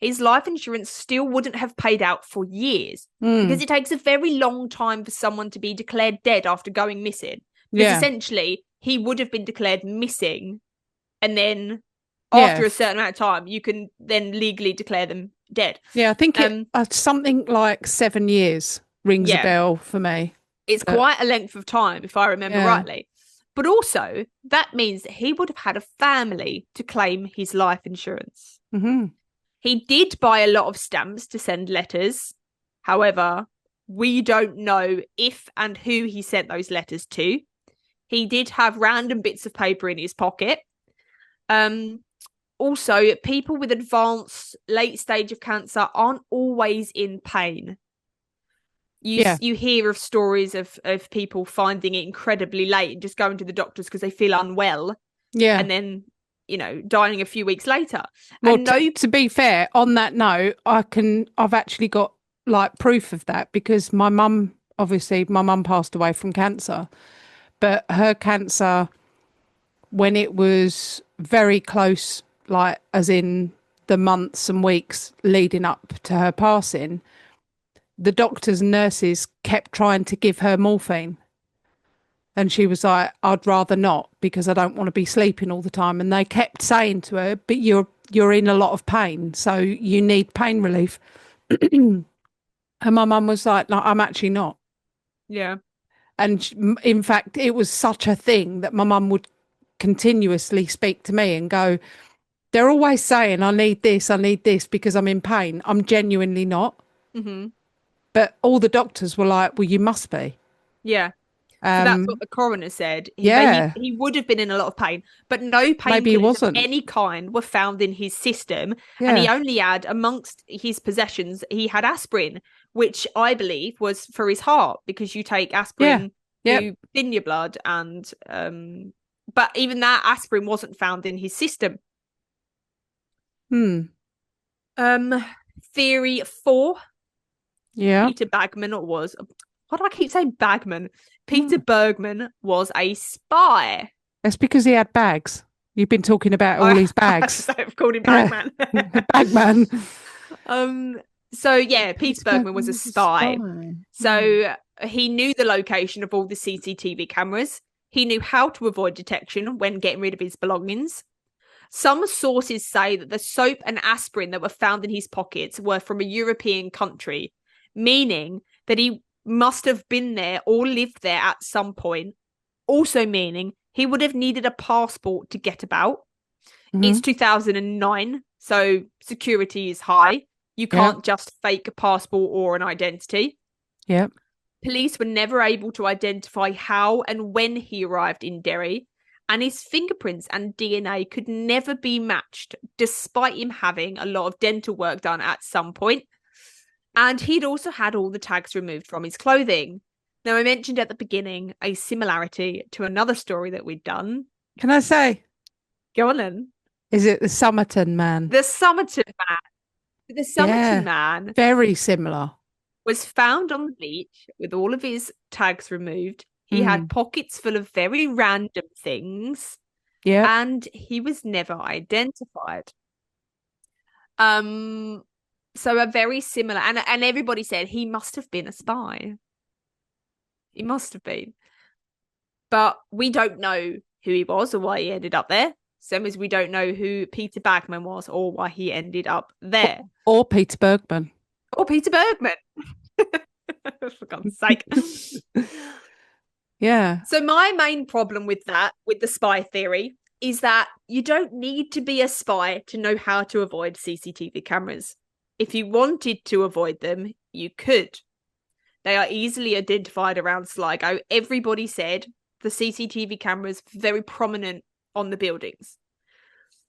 S2: his life insurance still wouldn't have paid out for years because it takes a very long time for someone to be declared dead after going missing. Because essentially, he would have been declared missing, and then after a certain amount of time, you can then legally declare them dead.
S1: Yeah, I think something like 7 years rings a bell for me.
S2: It's quite a length of time, if I remember rightly. But also, that means that he would have had a family to claim his life insurance.
S1: Mm-hmm.
S2: He did buy a lot of stamps to send letters. However, we don't know if and who he sent those letters to. He did have random bits of paper in his pocket. Also, people with advanced late stage of cancer aren't always in pain. You hear of stories of people finding it incredibly late and just going to the doctors because they feel unwell. Yeah. And then, dying a few weeks later.
S1: Well, and to be fair, on that note, I've actually got like proof of that because my mum passed away from cancer, but her cancer, when it was very close, like as in the months and weeks leading up to her passing, the doctors and nurses kept trying to give her morphine. And she was like, I'd rather not because I don't want to be sleeping all the time. And they kept saying to her, but you're in a lot of pain, so you need pain relief. And my mum was like, no, I'm actually not.
S2: Yeah.
S1: And in fact, it was such a thing that my mum would continuously speak to me and go, they're always saying, I need this because I'm in pain. I'm genuinely not.
S2: Mm-hmm.
S1: But all the doctors were like, well, you must be.
S2: Yeah. So that's what the coroner said. He would have been in a lot of pain, but no painkillers of any kind were found in his system. Yeah. And he only had, amongst his possessions, he had aspirin, which I believe was for his heart because you take aspirin to thin your blood. And but even that aspirin wasn't found in his system. Theory 4.
S1: Yeah.
S2: Peter Bergmann was. Why do I keep saying Bergmann? Peter Bergmann was a spy.
S1: That's because he had bags. You've been talking about all his bags.
S2: So I've called him Bagman.
S1: Bagman.
S2: So yeah, Peter Bergmann was a spy. So he knew the location of all the CCTV cameras. He knew how to avoid detection when getting rid of his belongings. Some sources say that the soap and aspirin that were found in his pockets were from a European country, meaning that he must have been there or lived there at some point. Also meaning he would have needed a passport to get about. Mm-hmm. It's 2009, so security is high. You can't just fake a passport or an identity.
S1: Yep.
S2: Police were never able to identify how and when he arrived in Derry, and his fingerprints and DNA could never be matched, despite him having a lot of dental work done at some point. And he'd also had all the tags removed from his clothing. Now, I mentioned at the beginning a similarity to another story that we'd done.
S1: Can I say?
S2: Go on then.
S1: Is it the Somerton man?
S2: The Somerton man. The Somerton man.
S1: Very similar.
S2: Was found on the beach with all of his tags removed. He had pockets full of very random things. Yeah. And he was never identified. So a very similar, and everybody said he must have been a spy. He must have been. But we don't know who he was or why he ended up there. Same as we don't know who Peter Bergmann was or why he ended up there.
S1: Or Peter Bergmann.
S2: Or Peter Bergmann. For God's sake.
S1: Yeah.
S2: So my main problem with the spy theory, is that you don't need to be a spy to know how to avoid CCTV cameras. If you wanted to avoid them, you could. They are easily identified around Sligo. Everybody said the CCTV cameras very prominent on the buildings.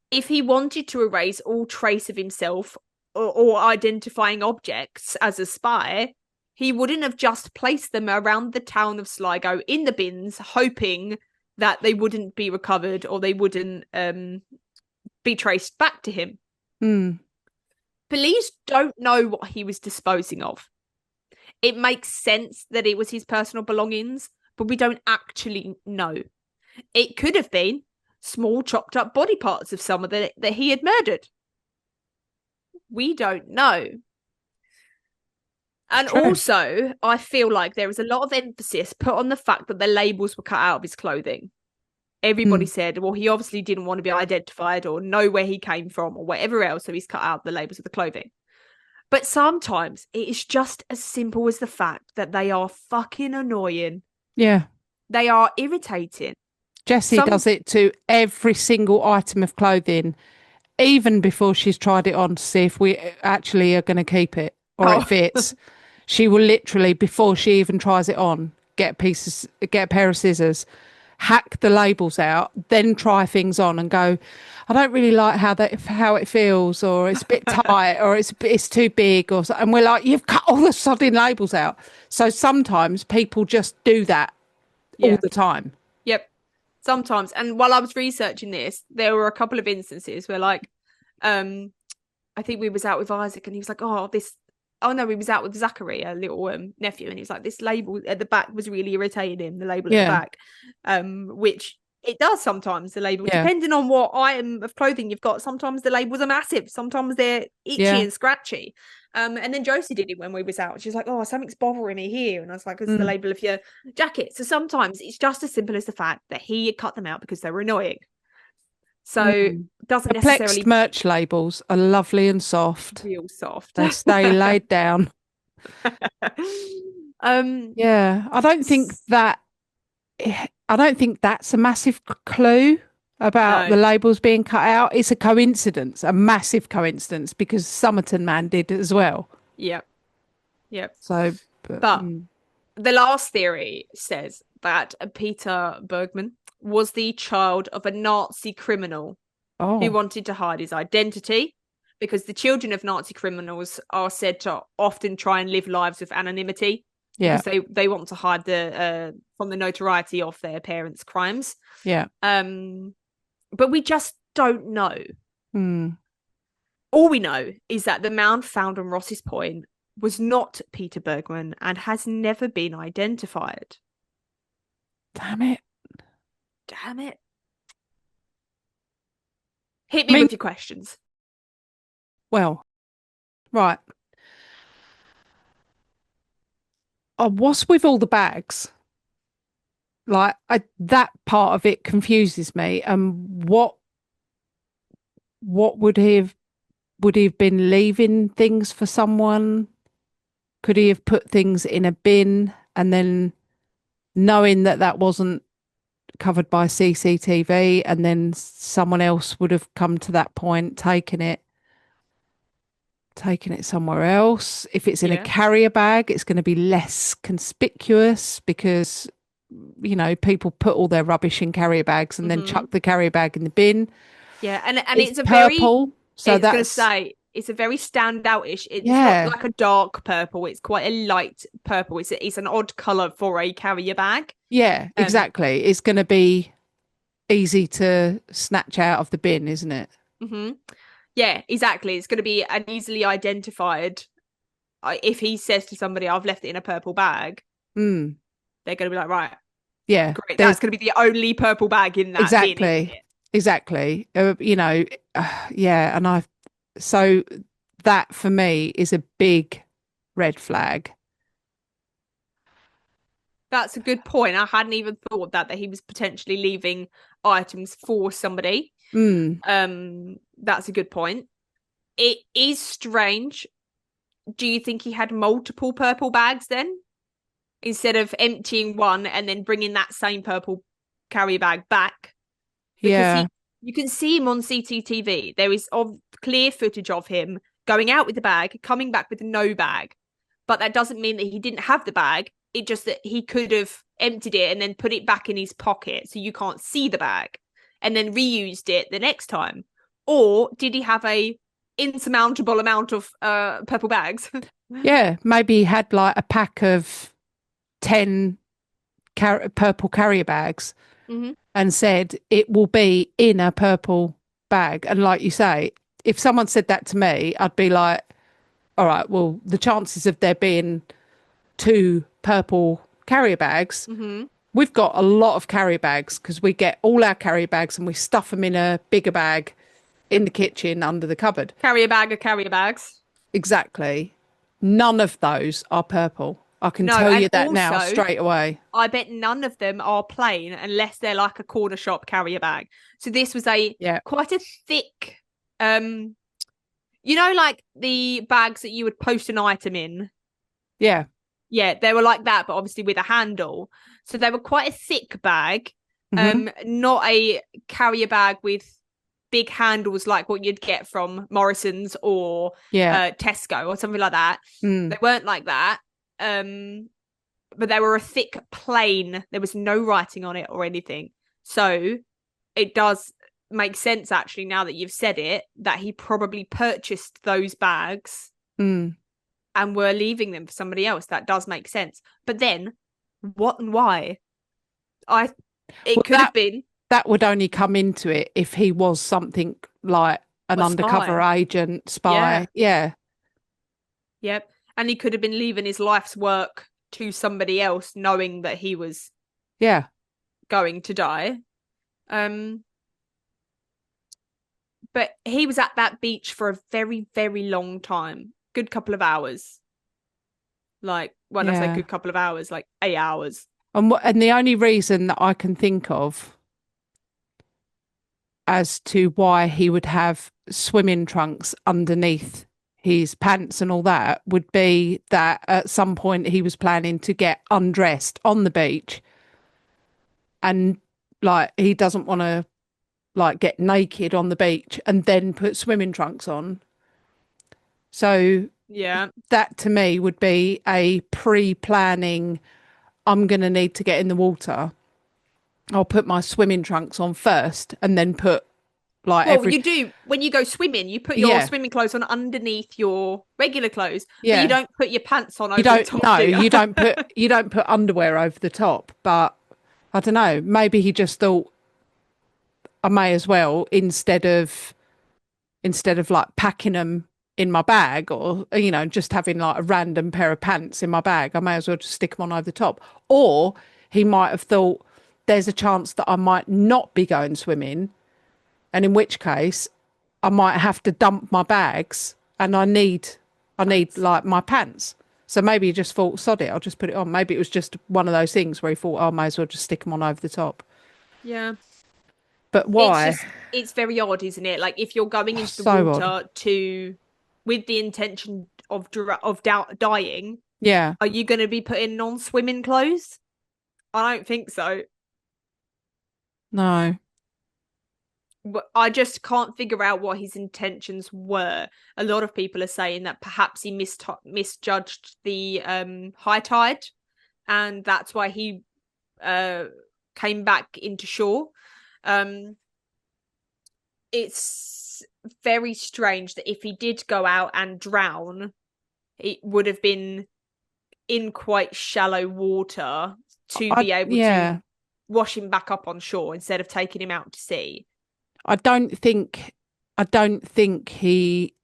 S2: If he wanted to erase all trace of himself or identifying objects as a spy, he wouldn't have just placed them around the town of Sligo in the bins, hoping that they wouldn't be recovered or they wouldn't be traced back to him. Police don't know what he was disposing of. It makes sense that it was his personal belongings, but we don't actually know. It could have been small chopped up body parts of someone that he had murdered. We don't know. And
S1: True.
S2: also, I feel like there was a lot of emphasis put on the fact that the labels were cut out of his clothing. Everybody said, well, he obviously didn't want to be identified or know where he came from or whatever else, so he's cut out the labels of the clothing. But sometimes it is just as simple as the fact that they are fucking annoying.
S1: Yeah.
S2: They are irritating.
S1: Jessie does it to every single item of clothing, even before she's tried it on to see if we actually are going to keep it or it fits. She will literally, before she even tries it on, get a pair of scissors, hack the labels out, then try things on and go, I don't really like how it feels, or it's a bit tight, or it's too big, or so. And we're like, you've cut all the sodding labels out. So sometimes people just do that all the time.
S2: Yep. Sometimes. And while I was researching this, there were a couple of instances where, like, I think we was out with Isaac and he was like, we was out with Zachary, a little nephew, and he was like, this label at the back was really irritating him, the label at the back, which it does sometimes, the label, depending on what item of clothing you've got. Sometimes the labels are massive, sometimes they're itchy and scratchy. And then Josie did it when we was out. She's like, oh, something's bothering me here. And I was like, it's the label of your jacket. So sometimes it's just as simple as the fact that he had cut them out because they were annoying. So doesn't necessarily.
S1: Merch labels are lovely and soft.
S2: Real soft.
S1: They stay laid down. Yeah, I don't think that's a massive clue about the labels being cut out. It's a coincidence, a massive coincidence, because Somerton Man did it as well.
S2: Yep.
S1: So,
S2: but the last theory says that Peter Bergmann was the child of a Nazi criminal who wanted to hide his identity, because the children of Nazi criminals are said to often try and live lives of anonymity. Yeah, because they want to hide from the notoriety of their parents' crimes.
S1: Yeah.
S2: But we just don't know. All we know is that the mound found on Ross's Point was not Peter Bergmann and has never been identified.
S1: Damn it.
S2: Hit me with your questions.
S1: Well, right. What's with all the bags? Like, that part of it confuses me. What would he have been leaving things for someone? Could he have put things in a bin and then, knowing that wasn't covered by CCTV, and then someone else would have come to that point, taken it somewhere else? If it's in a carrier bag, it's going to be less conspicuous because, you know, people put all their rubbish in carrier bags and then chuck the carrier bag in the bin.
S2: Yeah, and it's a
S1: purple. So
S2: that's going to say it's a very standout-ish. It's not like a dark purple. It's quite a light purple. It's an odd colour for a carrier bag. Yeah,
S1: exactly. It's going to be easy to snatch out of the bin, isn't it?
S2: Yeah, exactly. It's going to be an easily identified. If he says to somebody, I've left it in a purple bag, they're going to be like, right.
S1: Yeah.
S2: Great. That's going to be the only purple bag in that bin.
S1: Exactly. You know, and so that for me is a big red flag.
S2: That's a good point. I hadn't even thought that he was potentially leaving items for somebody. That's a good point. It is strange. Do you think he had multiple purple bags then, instead of emptying one and then bringing that same purple carrier bag back? Because you can see him on CCTV. There is clear footage of him going out with the bag, coming back with no bag. But that doesn't mean that he didn't have the bag. It just that he could have emptied it and then put it back in his pocket so you can't see the bag, and then reused it the next time. Or did he have a insurmountable amount of purple bags?
S1: Yeah, maybe he had like a pack of 10 purple carrier bags and said it will be in a purple bag. And like you say, if someone said that to me, I'd be like, all right, well, the chances of there being 2 purple carrier bags we've got a lot of carry bags because we get all our carry bags and we stuff them in a bigger bag in the kitchen under the cupboard.
S2: Carry a bag of carrier bags.
S1: Exactly. None of those are purple. I can
S2: No,
S1: tell
S2: and
S1: you that now
S2: also
S1: straight away.
S2: I bet none of them are plain unless they're like a corner shop carrier bag. So this was a
S1: Yeah.
S2: quite a thick, um, like the bags that you would post an item in.
S1: Yeah.
S2: Yeah, they were like that, but obviously with a handle. So they were quite a thick bag,
S1: Hmm.
S2: not a carrier bag with big handles like what you'd get from Morrison's or
S1: Yeah.
S2: Tesco or something like that.
S1: Mm.
S2: They weren't like that. But they were a thick plain. There was no writing on it or anything. So it does make sense actually now that you've said it that he probably purchased those bags
S1: Mm.
S2: and were leaving them for somebody else. That does make sense. But then what and why? I
S1: Well,
S2: it could have been
S1: that would only come into it if he was something like an
S2: a
S1: undercover
S2: spy.
S1: agent,
S2: Yeah.
S1: spy. Yeah.
S2: Yep. And he could have been leaving his life's work to somebody else knowing that he was
S1: Yeah.
S2: going to die. But he was at that beach for a very, very long time. Good couple of hours. Like, when I say
S1: Yeah.
S2: good couple of hours, like 8 hours.
S1: And the only reason that I can think of as to why he would have swimming trunks underneath his pants and all that would be that at some point he was planning to get undressed on the beach and like he doesn't want to like get naked on the beach and then put swimming trunks on. So
S2: Yeah.
S1: that to me would be a pre-planning. I'm going to need to get in the water. I'll put my swimming trunks on first and then put like
S2: Well,
S1: every
S2: you do when you go swimming, you put your
S1: yeah.
S2: swimming clothes on underneath your regular clothes, but you
S1: Yeah.
S2: don't put your pants on
S1: You
S2: over the
S1: don't
S2: top,
S1: no,
S2: do you?
S1: you don't put underwear over the top, but I don't know, maybe he just thought I may as well instead of like packing them in my bag or just having like a random pair of pants in my bag, I may as well just stick them on over the top. Or he might have thought there's a chance that I might not be going swimming, and in which case I might have to dump my bags and I need
S2: Pants.
S1: like my pants. So maybe he just thought, sod it, I'll just put it on. Maybe it was just one of those things where he thought, oh, I may as well just stick them on over the top.
S2: Yeah.
S1: But
S2: It's
S1: why?
S2: just it's very odd, isn't it? Like if you're going
S1: Oh,
S2: into the
S1: so odd.
S2: water to with the intention of dying,
S1: Yeah.
S2: are you going to be putting non-swimming clothes? I don't think so.
S1: No.
S2: I just can't figure out what his intentions were. A lot of people are saying that perhaps he misjudged the high tide, and that's why he came back into shore. It's very strange that if he did go out and drown, it would have been in quite shallow water to be able to
S1: Yeah.
S2: wash him back up on shore instead of taking him out to sea.
S1: I don't think I don't think he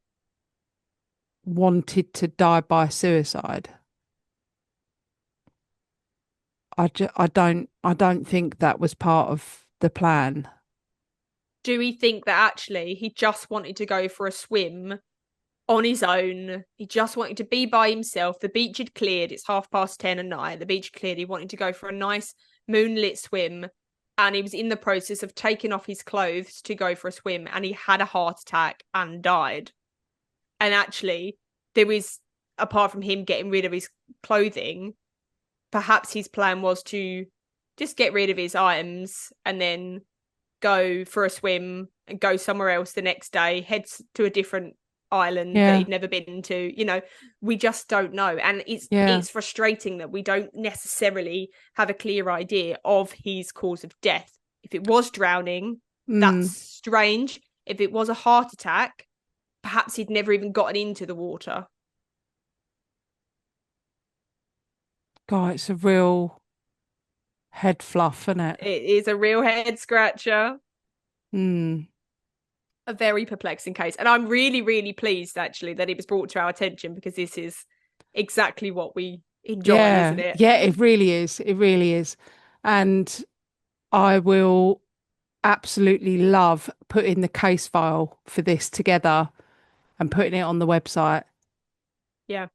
S1: wanted to die by suicide. I don't think that was part of the plan.
S2: Do we think that actually he just wanted to go for a swim on his own? He just wanted to be by himself. The beach had cleared. It's 10:30 at night. The beach cleared. He wanted to go for a nice moonlit swim. And he was in the process of taking off his clothes to go for a swim. And he had a heart attack and died. And actually, there was, apart from him getting rid of his clothing, perhaps his plan was to just get rid of his items and then go for a swim and go somewhere else the next day, head to a different island that
S1: Yeah.
S2: he'd never been to. We just don't know. And
S1: Yeah.
S2: it's frustrating that we don't necessarily have a clear idea of his cause of death. If it was drowning, that's
S1: Mm.
S2: strange. If it was a heart attack, perhaps he'd never even gotten into the water.
S1: God, it's a real head fluff, isn't it?
S2: It is a real head scratcher.
S1: Mm.
S2: A very perplexing case. And I'm really, really pleased actually that it was brought to our attention because this is exactly what we enjoy,
S1: Yeah.
S2: isn't it?
S1: Yeah, it really is. It really is. And I will absolutely love putting the case file for this together and putting it on the website
S2: Yeah.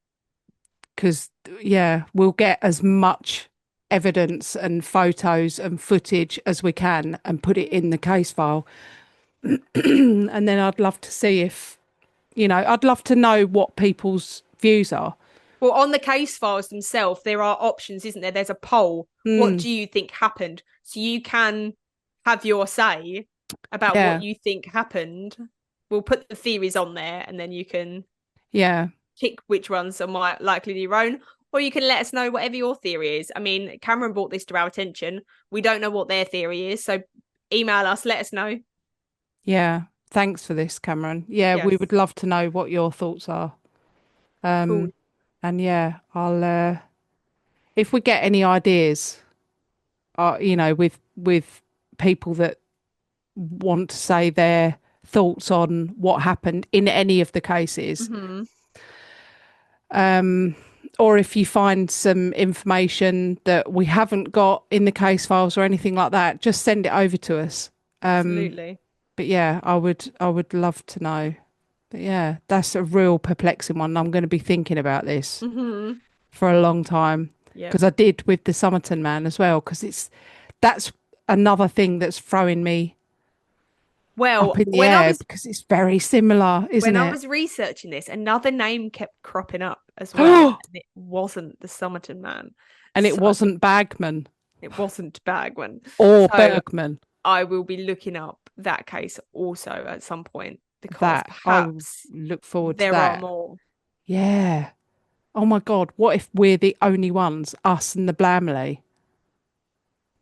S1: because, yeah, we'll get as much evidence and photos and footage as we can and put it in the case file. And then I'd love to see if, I'd love to know what people's views are.
S2: Well, on the case files themselves, there are options, isn't there? There's a poll. What
S1: Mm,
S2: do you think happened? So you can have your say about what
S1: yeah,
S2: you think happened. We'll put the theories on there and then you can
S1: yeah,
S2: pick which ones are more likely to be your own. Or you can let us know whatever your theory is. I mean, Cameron brought this to our attention. We don't know what their theory is. So email us, let us know.
S1: yeah. Thanks for this, Cameron. Yeah, we
S2: Yes.
S1: would love to know what your thoughts are.
S2: Cool.
S1: And yeah, if we get any ideas, with people that want to say their thoughts on what happened in any of the cases,
S2: Mm-hmm.
S1: um, or if you find some information that we haven't got in the case files or anything like that, just send it over to us.
S2: Absolutely.
S1: But yeah, I would love to know. But yeah, that's a real perplexing one. I'm going to be thinking about this
S2: Mm-hmm.
S1: for a long time
S2: Yep.
S1: because I did with the Somerton man as well because that's another thing that's throwing me up
S2: Well,
S1: in the air because it's very similar,
S2: when
S1: isn't
S2: I
S1: it?
S2: was researching this, another name kept cropping up as well, and it wasn't the Somerton man.
S1: And it
S2: So
S1: wasn't Bagman
S2: it wasn't Bagman.
S1: or
S2: So
S1: Bergman.
S2: I will be looking up that case also at some point because
S1: That I will
S2: perhaps
S1: look forward to
S2: there are
S1: that.
S2: more.
S1: Yeah. Oh my God, what if we're the only ones, us and the Blamley,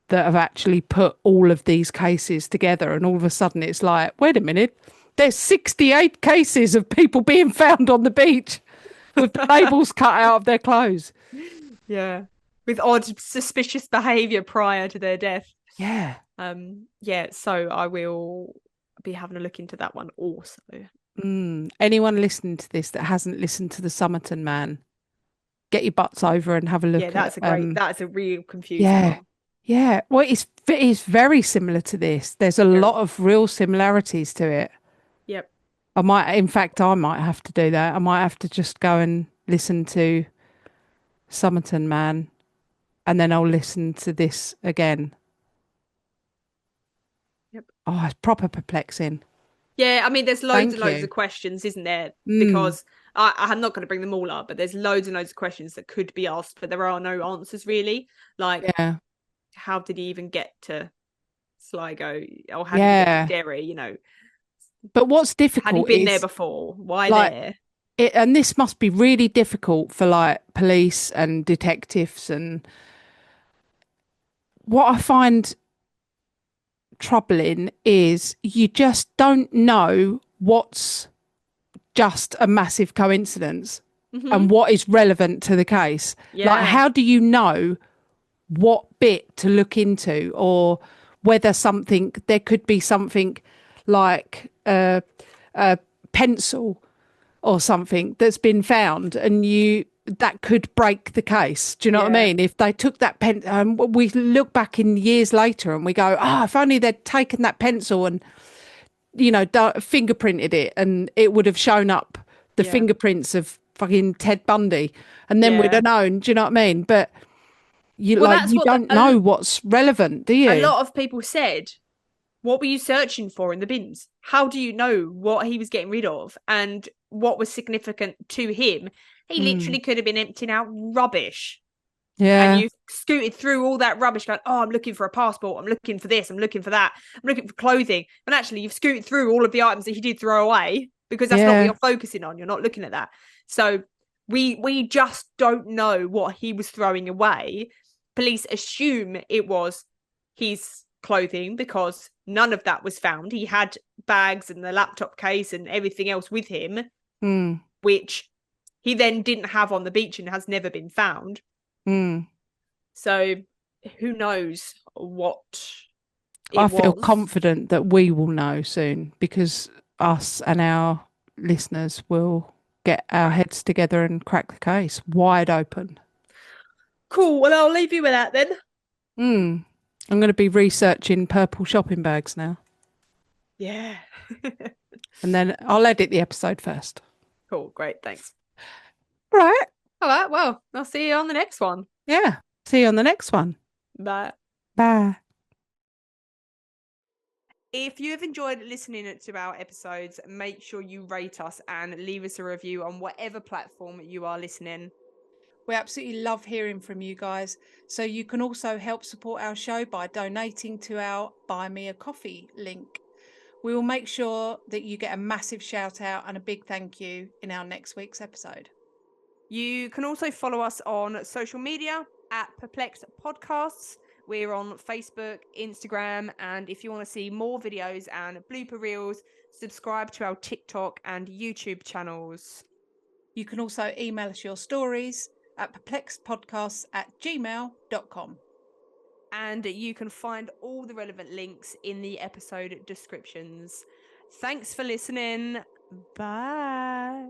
S1: that have actually put all of these cases together and all of a sudden it's like, wait a minute, there's 68 cases of people being found on the beach with the labels cut out of their clothes.
S2: Yeah. With odd suspicious behavior prior to their death.
S1: Yeah.
S2: Yeah, so I will be having a look into that one also.
S1: Anyone listening to this that hasn't listened to the Somerton man, get your butts over and have a
S2: Yeah,
S1: look at
S2: that's a real confusing
S1: yeah.
S2: one.
S1: Yeah. Well, it's very similar to this. There's a
S2: Yeah.
S1: lot of real similarities to it.
S2: Yep.
S1: In fact, I might have to do that. I might have to just go and listen to Somerton Man and then I'll listen to this again.
S2: Yep.
S1: Oh, it's proper perplexing.
S2: Yeah, I mean, there's loads and
S1: Thank
S2: loads
S1: you.
S2: of questions, isn't there?
S1: Mm,
S2: Because I'm not going to bring them all up, but there's loads and loads of questions that could be asked, but there are no answers really. Like,
S1: yeah.
S2: how did he even get to Sligo? Or how did he get to
S1: Yeah.
S2: Derry?
S1: But what's
S2: Had he
S1: difficult
S2: been there
S1: is
S2: before? Why
S1: like
S2: there?
S1: and this must be really difficult for like police and detectives. And what I find troubling is you just don't know what's just a massive coincidence
S2: Mm-hmm.
S1: and what is relevant to the case. Like,
S2: Yeah.
S1: how do you know what bit to look into or whether there could be something like a pencil or something that's been found and that could break the case. Do you know what I
S2: Yeah.
S1: mean? If they took that pen, we look back in years later and we go, if only they'd taken that pencil and fingerprinted it, and it would have shown up the
S2: Yeah.
S1: fingerprints of fucking Ted Bundy, and then we'd
S2: Yeah.
S1: have known. Do you know what I mean? But
S2: Well, that's
S1: you
S2: what
S1: don't know what's relevant, do
S2: a
S1: you?
S2: lot of people said. What were you searching for in the bins? How do you know what he was getting rid of and what was significant to him? He
S1: Mm.
S2: literally could have been emptying out rubbish. And
S1: Yeah,
S2: you scooted through all that rubbish going, oh, I'm looking for a passport. I'm looking for this. I'm looking for that. I'm looking for clothing. And actually, you've scooted through all of the items that he did throw away because that's not what
S1: yeah,
S2: you're focusing on. You're not looking at that. So we just don't know what he was throwing away. Police assume it was his clothing because none of that was found. He had bags and the laptop case and everything else with him,
S1: mm.
S2: which he then didn't have on the beach and has never been found.
S1: Mm.
S2: So who knows what
S1: I
S2: it
S1: feel
S2: was.
S1: confident that we will know soon because us and our listeners will get our heads together and crack the case wide open.
S2: Cool. Well, I'll leave you with that then.
S1: Mm. I'm going to be researching purple shopping bags now.
S2: Yeah.
S1: And then I'll edit the episode first.
S2: Cool. Great. Thanks.
S1: Right.
S2: All right. Well, I'll see you on the next one.
S1: Yeah. See you on the next one.
S2: Bye.
S1: Bye.
S2: If you have enjoyed listening to our episodes, make sure you rate us and leave us a review on whatever platform you are listening.
S1: We absolutely love hearing from you guys. So you can also help support our show by donating to our Buy Me a Coffee link. We will make sure that you get a massive shout out and a big thank you in our next week's episode.
S2: You can also follow us on social media at Perplexed Podcasts. We're on Facebook, Instagram, and if you want to see more videos and blooper reels, subscribe to our TikTok and YouTube channels.
S1: You can also email us your stories at perplexedpodcasts@gmail.com.
S2: And you can find all the relevant links in the episode descriptions. Thanks for listening. Bye.